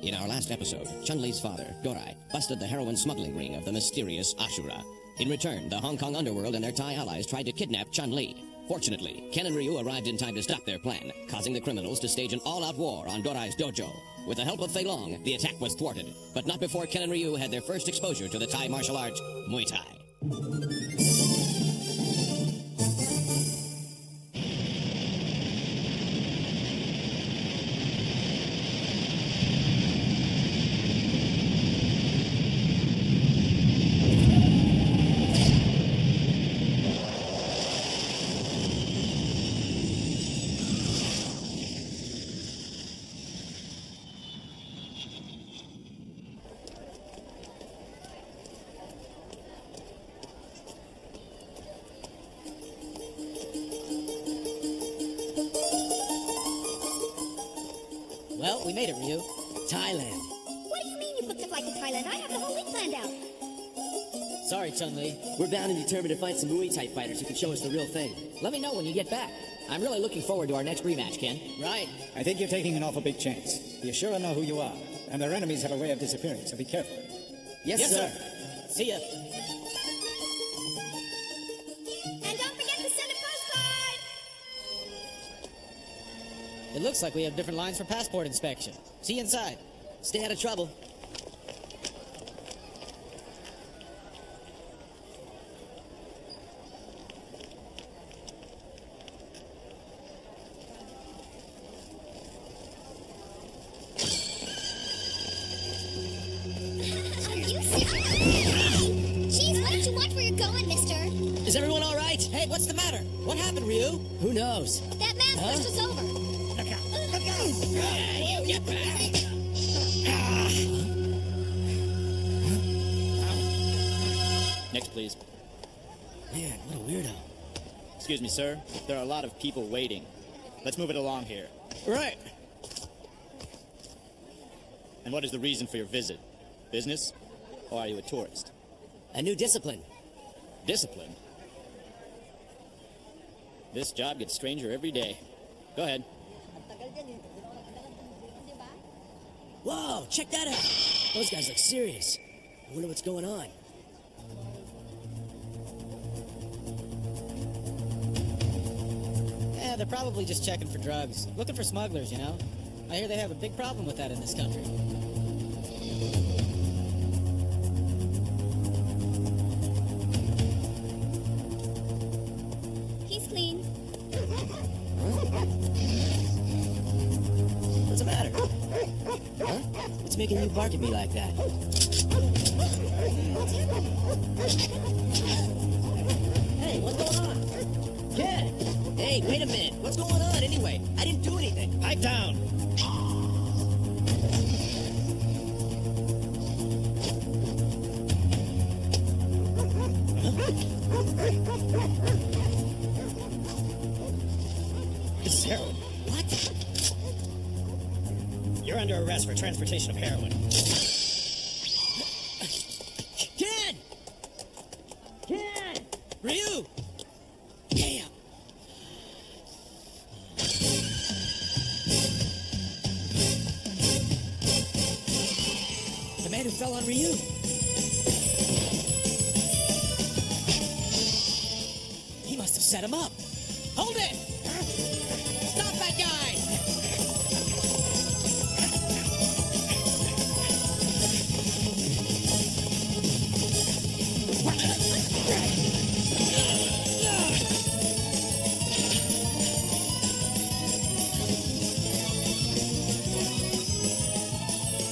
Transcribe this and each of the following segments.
In our last episode, Chun-Li's father, Dorai, busted the heroin smuggling ring of the mysterious Ashura. In return, the Hong Kong underworld and their Thai allies tried to kidnap Chun-Li. Fortunately, Ken and Ryu arrived in time to stop their plan, causing the criminals to stage an all-out war on Dorai's dojo. With the help of Fei Long, the attack was thwarted, but not before Ken and Ryu had their first exposure to the Thai martial art, Muay Thai. Well, we made it, Ryu. Thailand. What do you mean you booked a flight to Thailand? I have the whole week planned out. Sorry, Chun-Li. We're bound and determined to find some Muay Thai fighters who can show us the real thing. Let me know when you get back. I'm really looking forward to our next rematch, Ken. Right. I think you're taking an awful big chance. The Ashura know who you are, and their enemies have a way of disappearing, so be careful. Yes, sir. See ya. And don't forget to send a postcard! It looks like we have different lines for passport inspection. See you inside. Stay out of trouble. Are you serious? Jeez, why don't you watch where you're going, mister? Is everyone all right? Hey, what's the matter? What happened, Ryu? Who knows? That man pushed us over. Look out! Look out! You get back! Next, please. Man, what a weirdo. Excuse me, sir. There are a lot of people waiting. Let's move it along here. Right. And what is the reason for your visit? Business? Or are you a tourist? A new discipline. Discipline? This job gets stranger every day. Go ahead. Whoa, check that out. Those guys look serious. I wonder what's going on. Yeah, they're probably just checking for drugs. Looking for smugglers, you know? I hear they have a big problem with that in this country. He's clean. What's the matter? Huh? What's making you bark at me like that? Hey, what's going on? Ken! Hey, wait a minute. What's going on anyway? I didn't do anything. Pipe down! This is heroin. What? You're under arrest for transportation of heroin. Ken! Ken! Ryu! Damn! The man who fell on Ryu. He must have set him up. Hold it! Stop that guy!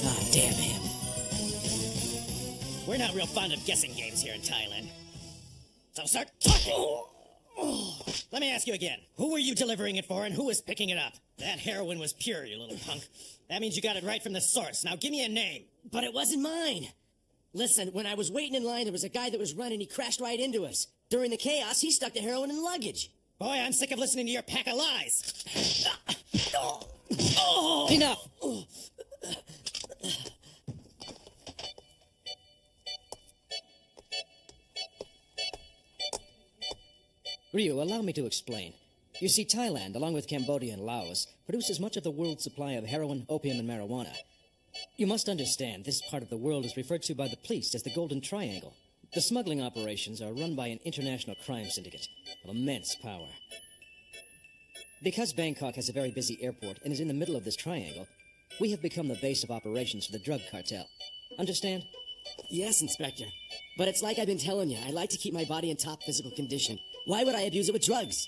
Ah, damn him. We're not real fond of guessing games here in Thailand. So start talking! Let me ask you again. Who were you delivering it for and who was picking it up? That heroin was pure, you little punk. That means you got it right from the source. Now give me a name. But it wasn't mine. Listen, when I was waiting in line, there was a guy that was running. He crashed right into us. During the chaos, he stuck the heroin in the luggage. Boy, I'm sick of listening to your pack of lies. Enough! Ryu, allow me to explain. You see, Thailand, along with Cambodia and Laos, produces much of the world's supply of heroin, opium, and marijuana. You must understand, this part of the world is referred to by the police as the Golden Triangle. The smuggling operations are run by an international crime syndicate of immense power. Because Bangkok has a very busy airport and is in the middle of this triangle, we have become the base of operations for the drug cartel. Understand? Yes, Inspector. But it's like I've been telling you, I like to keep my body in top physical condition. Why would I abuse it with drugs?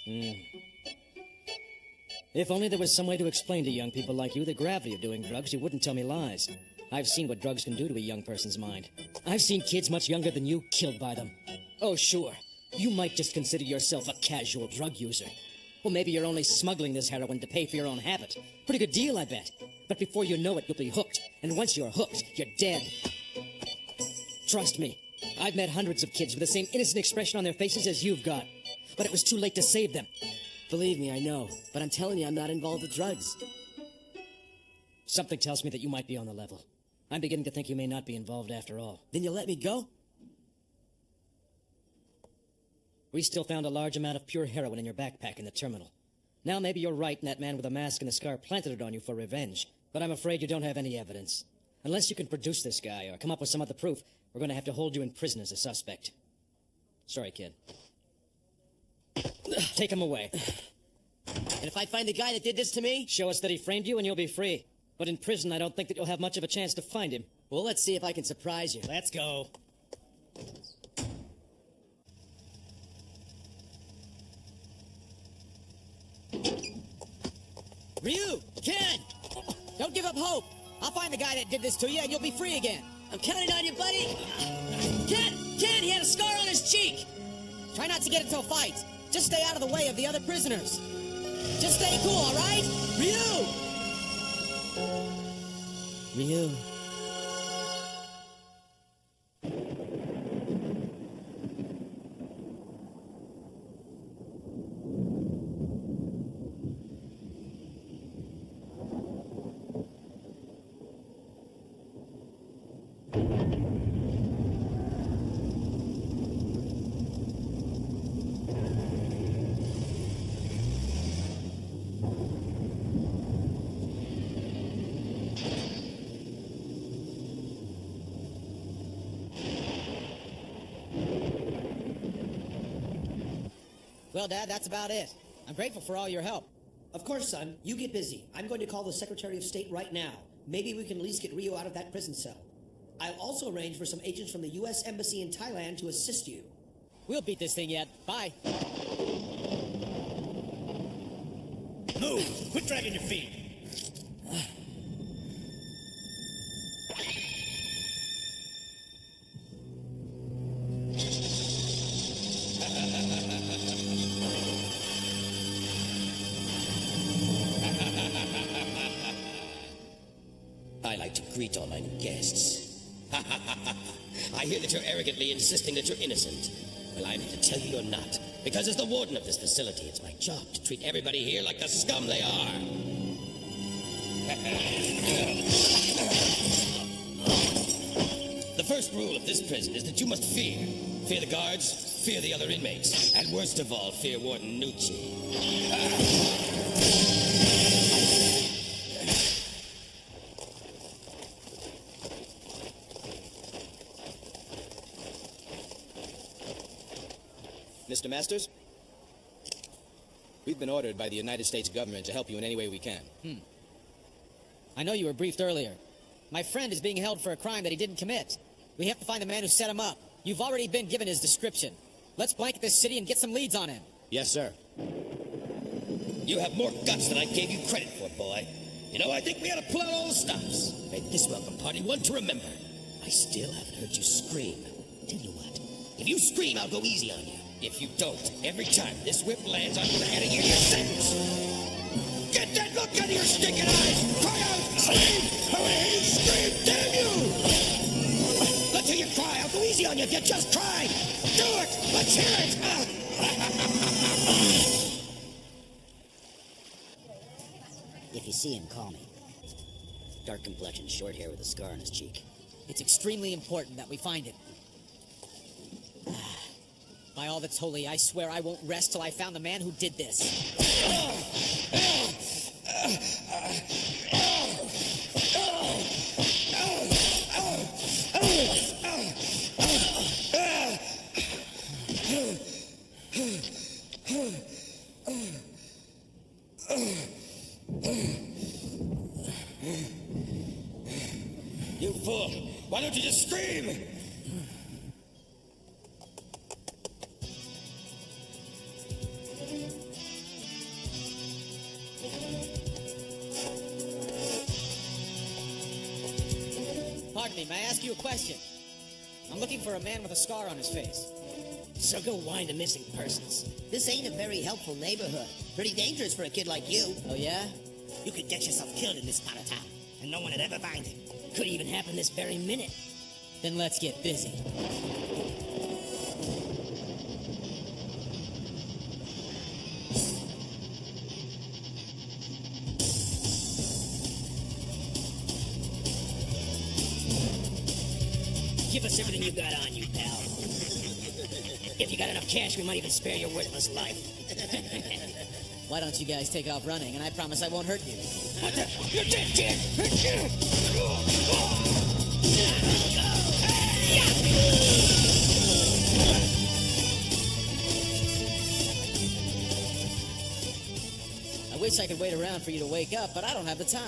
If only there was some way to explain to young people like you the gravity of doing drugs, you wouldn't tell me lies. I've seen what drugs can do to a young person's mind. I've seen kids much younger than you killed by them. Oh, sure. You might just consider yourself a casual drug user. Well, maybe you're only smuggling this heroin to pay for your own habit. Pretty good deal, I bet. But before you know it, you'll be hooked. And once you're hooked, you're dead. Trust me. I've met hundreds of kids with the same innocent expression on their faces as you've got. But it was too late to save them. Believe me, I know. But I'm telling you, I'm not involved with drugs. Something tells me that you might be on the level. I'm beginning to think you may not be involved after all. Then you'll let me go? We still found a large amount of pure heroin in your backpack in the terminal. Now maybe you're right and that man with a mask and a scar planted it on you for revenge. But I'm afraid you don't have any evidence. Unless you can produce this guy or come up with some other proof, we're going to have to hold you in prison as a suspect. Sorry, kid. Take him away. And if I find the guy that did this to me? Show us that he framed you and you'll be free. But in prison, I don't think that you'll have much of a chance to find him. Well, let's see if I can surprise you. Let's go. Ryu! Ken! Don't give up hope! I'll find the guy that did this to you and you'll be free again. I'm counting on you, buddy! Ken! Ken! He had a scar on his cheek! Try not to get into a fight. Just stay out of the way of the other prisoners. Just stay cool, all right? Ryu! Ryu. Well, Dad, that's about it. I'm grateful for all your help. Of course, son. You get busy. I'm going to call the Secretary of State right now. Maybe we can at least get Rio out of that prison cell. I'll also arrange for some agents from the U.S. Embassy in Thailand to assist you. We'll beat this thing yet. Bye. Move! Quit dragging your feet. I like to greet all my new guests. I hear that you're arrogantly insisting that you're innocent. Well, I'm here to tell you you're not. Because as the warden of this facility, it's my job to treat everybody here like the scum they are. The first rule of this prison is that you must fear. Fear the guards, fear the other inmates, and worst of all, fear Warden Nucci. Mr. Masters, we've been ordered by the United States government to help you in any way we can. I know you were briefed earlier. My friend is being held for a crime that he didn't commit. We have to find the man who set him up. You've already been given his description. Let's blanket this city and get some leads on him. Yes, sir. You have more guts than I gave you credit for, boy. You know, I think we ought to pull out all the stops. Make this welcome party one to remember. I still haven't heard you scream. Tell you what, if you scream, I'll go easy on you. If you don't, every time this whip lands on your head, you get sentence. Get that look out of your stinking eyes! Cry out! Scream! Hooray! Scream! Damn you! Let's hear you cry. I'll go easy on you if you just cry. Do it! Let's hear it! If you see him, call me. Dark complexion, short hair with a scar on his cheek. It's extremely important that we find him. By all that's holy, I swear I won't rest till I found the man who did this. Why don't you just scream? Pardon me, may I ask you a question? I'm looking for a man with a scar on his face. So go wind the missing persons. This ain't a very helpful neighborhood. Pretty dangerous for a kid like you. Oh, yeah? You could get yourself killed in this part of town, and no one would ever find it. Could even happen this very minute. Then let's get busy. Give us everything you got on you, pal. If you got enough cash, we might even spare your worthless life. Why don't you guys take off running, and I promise I won't hurt you. You're dead, kid! I wish I could wait around for you to wake up, but I don't have the time.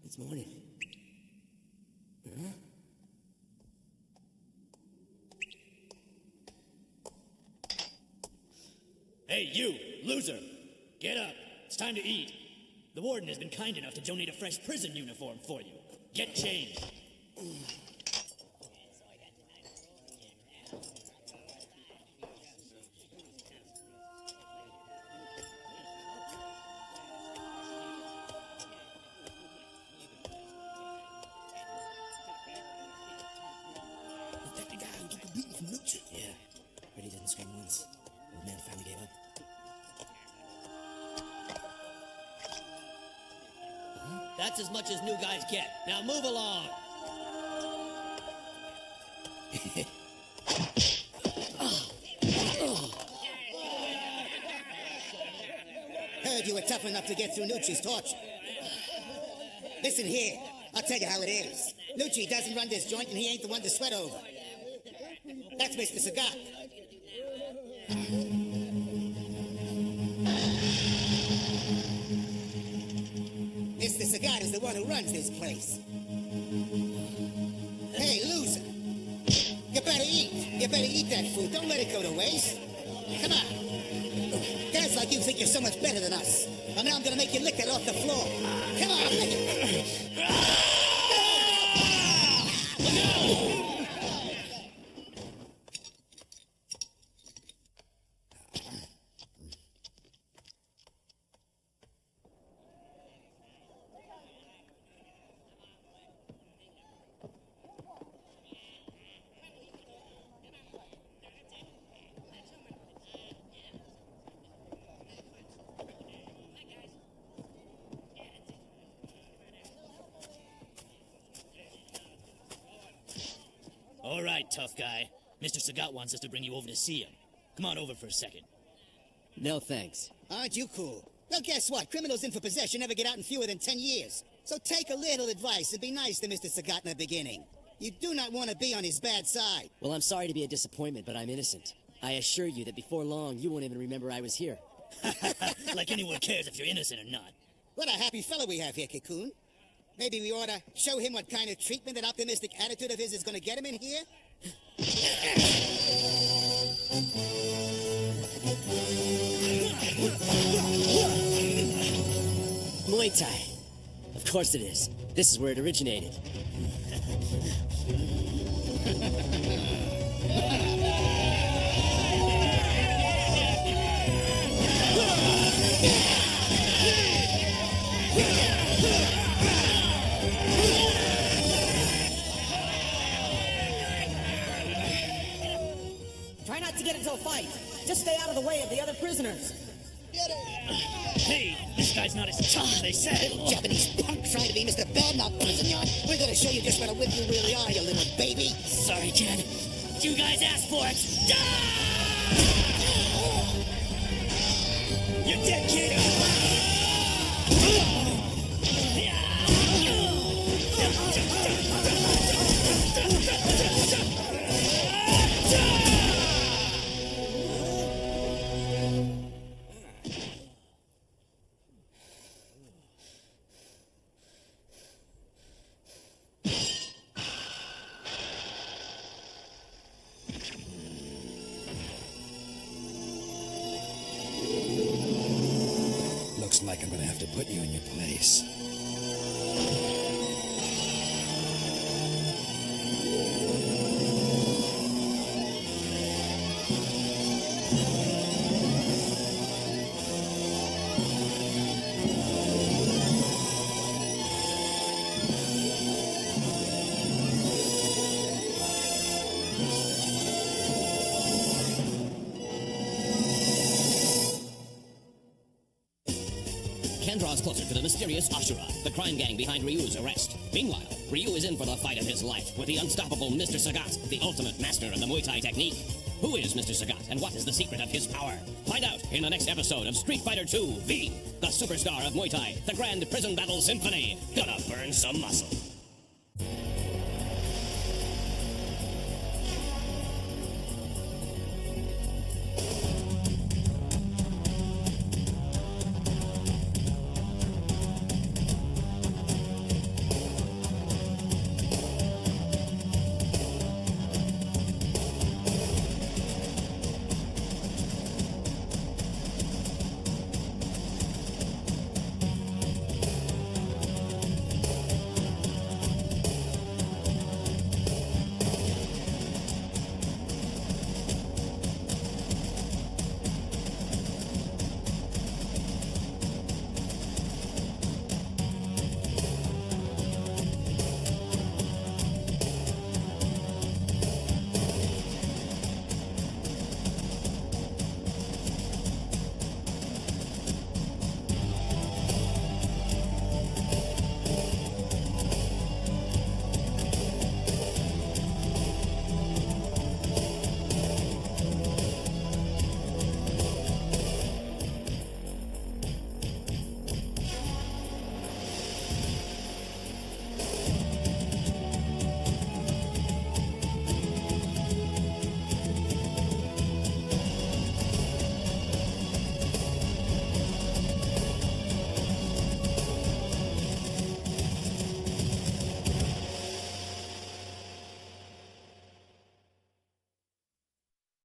It's morning. Hey, you, loser! Get up. It's time to eat. The warden has been kind enough to donate a fresh prison uniform for you. Get changed. Yeah, but he didn't swing once. Old man finally gave up. That's as much as new guys get. Now move along. Heard you were tough enough to get through Nucci's torture. Listen here, I'll tell you how it is. Nucci doesn't run this joint and he ain't the one to sweat over. That's Mr. Sagat. Mr. Sagat is the one who runs this place. Hey, loser. You better eat. You better eat that food. Don't let it go to waste. Come on. Guys like you think you're so much better than us. Well, now I'm gonna make you lick that off the floor. Come on, lick it. All right, tough guy. Mr. Sagat wants us to bring you over to see him. Come on over for a second. No thanks. Aren't you cool? Well, guess what? Criminals in for possession never get out in fewer than 10 years. So take a little advice and be nice to Mr. Sagat in the beginning. You do not want to be on his bad side. Well, I'm sorry to be a disappointment, but I'm innocent. I assure you that before long, you won't even remember I was here. Like anyone cares if you're innocent or not. What a happy fellow we have here, Cocoon. Maybe we ought to show him what kind of treatment that optimistic attitude of his is going to get him in here? Muay Thai. Of course it is. This is where it originated. Try not to get into a fight. Just stay out of the way of the other prisoners. Hey, this guy's not as tough as they said. Little Japanese punk trying to be Mr. Badmouth prison yard. We're gonna show you just what a whip you really are, you little baby. Sorry, kid. You guys asked for it. You're dead, kid. Looks like I'm gonna have to put you in your place. Ken draws closer to the mysterious Ashura, the crime gang behind Ryu's arrest. Meanwhile, Ryu is in for the fight of his life with the unstoppable Mr. Sagat, the ultimate master of the Muay Thai technique. Who is Mr. Sagat, and what is the secret of his power? Find out in the next episode of Street Fighter II V, the superstar of Muay Thai, the Grand Prison Battle Symphony. Gonna burn some muscle.